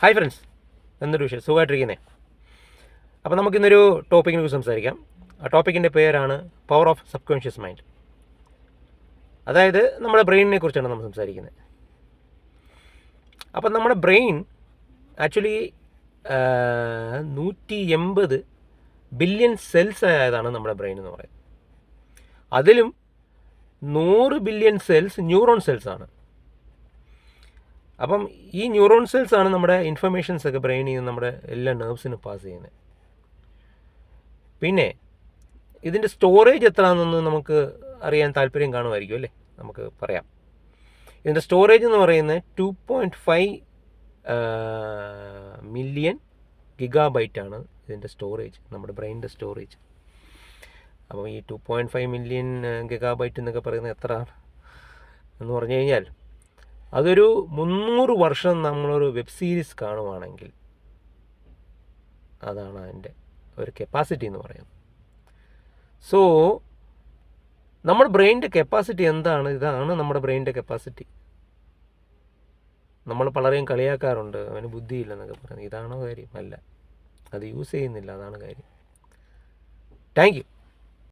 Hi friends, എന്തൊരു വിഷയം, സുഖമായിട്ടിരിക്കുന്നേ. അപ്പോൾ നമുക്കിന്നൊരു ടോപ്പിക്കിനെ കുറിച്ച് സംസാരിക്കാം. ആ ടോപ്പിക്കിൻ്റെ പേരാണ് power of sub conscious mind. അതായത് നമ്മുടെ ബ്രെയിനിനെ കുറിച്ചാണ് നമ്മൾ സംസാരിക്കുന്നത്. അപ്പം നമ്മുടെ ബ്രെയിൻ ആക്ച്വലി 180 ബില്യൺ സെൽസ് ആയതാണ് നമ്മുടെ ബ്രെയിൻ എന്ന് പറയുന്നത്. അതിലും 100 ബില്യൺ സെൽസ് ന്യൂറോൺ സെൽസാണ്. അപ്പം ഈ ന്യൂറോൺ സെൽസ് ആണ് നമ്മുടെ ഇൻഫർമേഷൻസ് ഒക്കെ ബ്രെയിനിൽ നിന്ന് നമ്മുടെ എല്ലാ നെർവ്സിനും പാസ് ചെയ്യുന്നത്. പിന്നെ ഇതിൻ്റെ സ്റ്റോറേജ് എത്രയാണെന്ന് നമുക്ക് അറിയാൻ താല്പര്യം കാണുമായിരിക്കും അല്ലേ? നമുക്ക് പറയാം. ഇതിൻ്റെ സ്റ്റോറേജ് എന്ന് പറയുന്നത് 2.5 മില്യൺ ഗിഗാബൈറ്റാണ് ഇതിൻ്റെ സ്റ്റോറേജ്, നമ്മുടെ ബ്രെയിനിൻ്റെ സ്റ്റോറേജ്. അപ്പോൾ ഈ 2.5 മില്യൺ ഗിഗാബൈറ്റ് എന്നൊക്കെ പറയുന്നത് എത്ര എന്ന് പറഞ്ഞു കഴിഞ്ഞാൽ അതൊരു 300 വർഷം നമ്മളൊരു വെബ് സീരീസ് കാണുവാണെങ്കിൽ അതാണ് അതിൻ്റെ ഒരു കപ്പാസിറ്റി എന്ന് പറയുന്നത്. സോ നമ്മുടെ ബ്രെയിനിൻ്റെ കപ്പാസിറ്റി എന്താണ്? ഇതാണ് നമ്മുടെ ബ്രെയിനിൻ്റെ കപ്പാസിറ്റി. നമ്മൾ പലരെയും കളിയാക്കാറുണ്ട്, അവന് ബുദ്ധിയില്ലെന്നൊക്കെ പറയുന്നത്. ഇതാണോ കാര്യം? അല്ല, അത് യൂസ് ചെയ്യുന്നില്ല, അതാണ് കാര്യം. Thank you.